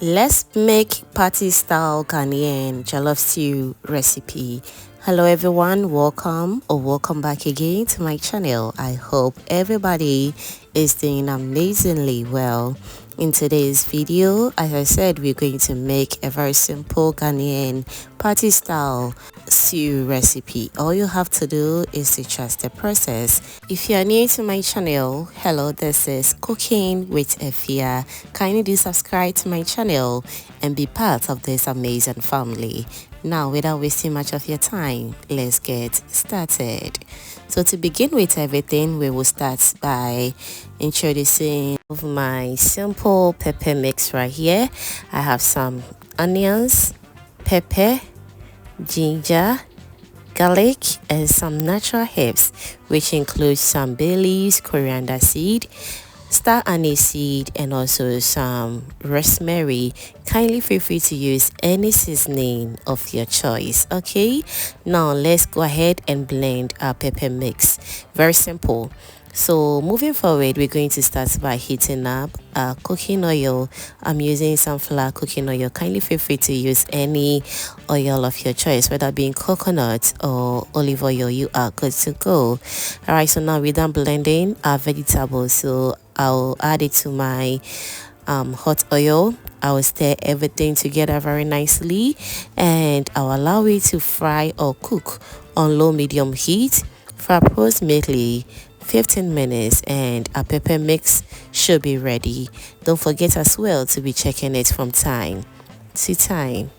Let's make party style Ghanaian jollof stew recipe. Hello everyone, welcome back again to my channel. I hope everybody is doing amazingly well. In today's video, as I said, we're going to make a very simple Ghanaian party style stew recipe. All you have to do is to trust the process. If you are new to my channel, hello, this is Cooking with Efia. Kindly do subscribe to my channel and be part of this amazing family. Now, without wasting much of your time, let's get started. So to begin with everything, we will start by introducing my simple pepper mix right here. I have some onions, pepper, ginger, garlic, and some natural herbs, which includes some bay leaves, coriander seed, star anise seed, and also some rosemary. Kindly feel free to use any seasoning of your choice. Okay, now let's go ahead and blend our pepper mix. Very simple. So moving forward, we're going to start by heating up cooking oil. I'm using sunflower cooking oil. Kindly feel free to use any oil of your choice, whether being coconut or olive oil. You are good to go. All right, so now we're done blending our vegetables. So I'll add it to my hot oil. I will stir everything together very nicely, and I'll allow it to fry or cook on low medium heat for approximately 15 minutes, and our pepper mix should be ready. Don't forget as well to be checking it from time to time.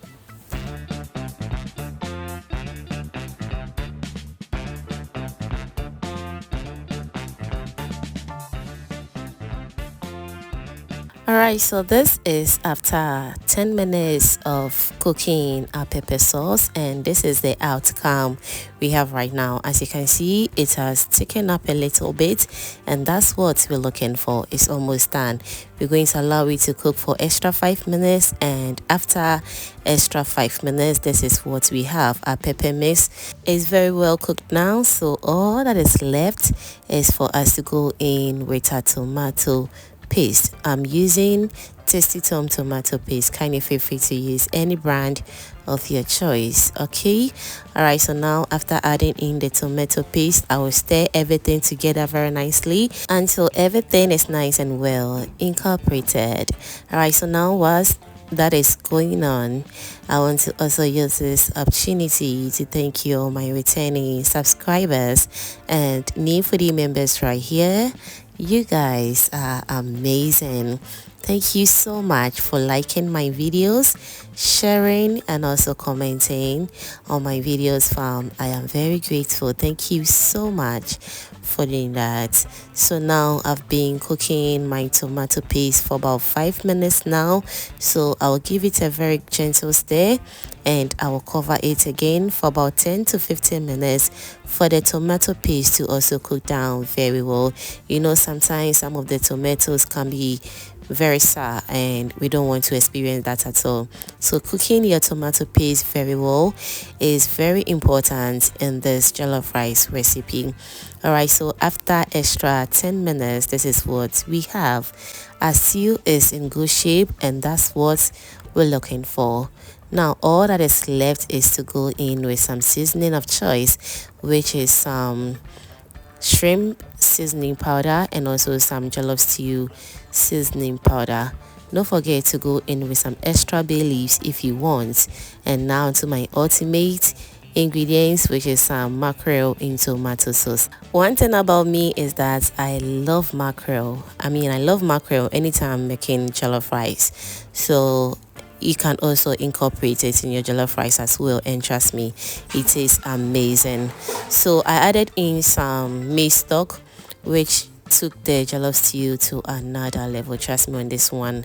Alright, so this is after 10 minutes of cooking our pepper sauce, and this is the outcome we have right now. As you can see, it has thickened up a little bit, and that's what we're looking for. It's almost done. We're going to allow it to cook for extra 5 minutes, and after extra 5 minutes, this is what we have. Our pepper mix is very well cooked now, so all that is left is for us to go in with our tomato paste. I'm using Tastiest tomato paste. Kindly feel free to use any brand of your choice. Okay, all right, so now after adding in the tomato paste, I will stir everything together very nicely until everything is nice and well incorporated. All right, so now whilst that is going on, I want to also use this opportunity to thank you all my returning subscribers and new foodie members right here. You guys are amazing. Thank you so much for liking my videos, sharing, and also commenting on my videos, fam. I am very grateful. Thank you so much for doing that. So now I've been cooking my tomato paste for about 5 minutes now, so I'll give it a very gentle stir, and I will cover it again for about 10 to 15 minutes for the tomato paste to also cook down very well. You know, sometimes some of the tomatoes can be very sour, and we don't want to experience that at all. So cooking your tomato paste very well is very important in this jollof rice recipe. All right, so after extra 10 minutes, this is what we have. Our stew is in good shape, and that's what we're looking for. Now all that is left is to go in with some seasoning of choice, which is some shrimp seasoning powder and also some jollof stew seasoning powder. Don't forget to go in with some extra bay leaves if you want. And now to my ultimate ingredients, which is some mackerel in tomato sauce. One thing about me is that I love mackerel. I love mackerel anytime I'm making jollof rice. So you can also incorporate it in your jollof rice as well, and trust me, it is amazing. So I added in some maize stock, which took the jollof stew to another level. Trust me on this one.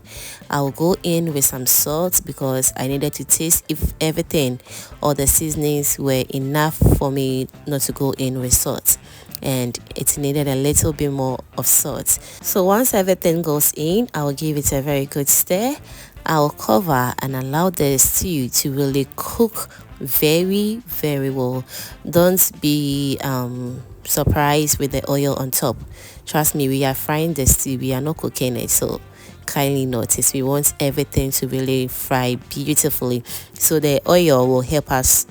I'll go in with some salt because I needed to taste if everything or the seasonings were enough for me not to go in with salt, and it needed a little bit more of salt. So once everything goes in, I'll give it a very good stir. I'll cover and allow the stew to really cook very well. Don't be surprised with the oil on top. Trust me, we are frying the stew, we are not cooking it, so kindly notice, we want everything to really fry beautifully, so the oil will help us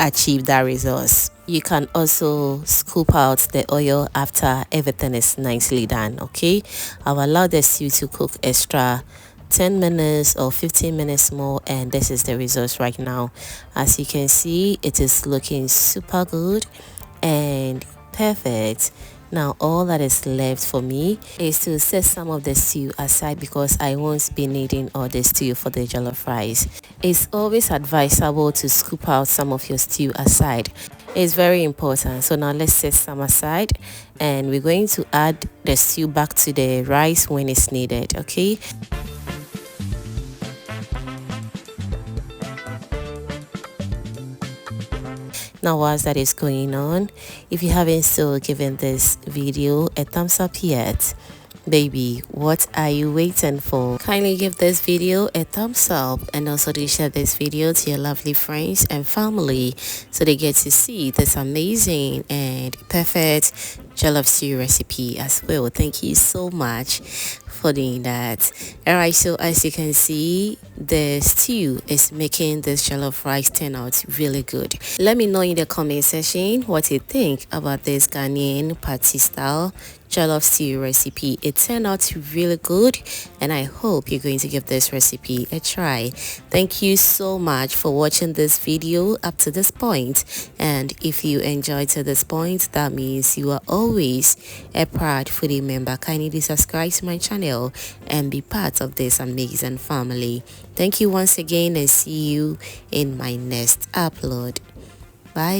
achieve that results. You can also scoop out the oil after everything is nicely done. Okay, I'll allow the stew to cook extra 10 minutes or 15 minutes more, and this is the results right now. As you can see, it is looking super good and perfect. Now all that is left for me is to set some of the stew aside, because I won't be needing all the stew for the jollof rice. It's always advisable to scoop out some of your stew aside. It's very important. So now let's set some aside, and we're going to add the stew back to the rice when it's needed. Okay. Now whilst that is going on, if you haven't still given this video a thumbs up yet, baby, what are you waiting for? Kindly give this video a thumbs up, and also do share this video to your lovely friends and family, so they get to see this amazing and perfect jollof stew recipe as well. Thank you so much for doing that. Alright, so as you can see, the stew is making this jollof rice turn out really good. Let me know in the comment section what you think about this Ghanaian party style jollof stew recipe. It turned out really good, and I hope you're going to give this recipe a try. Thank you so much for watching this video up to this point, and if you enjoyed to this point, that means you are always a proud foodie member. Kindly do subscribe to my channel and be part of this amazing family. Thank you once again, and see you in my next upload. Bye.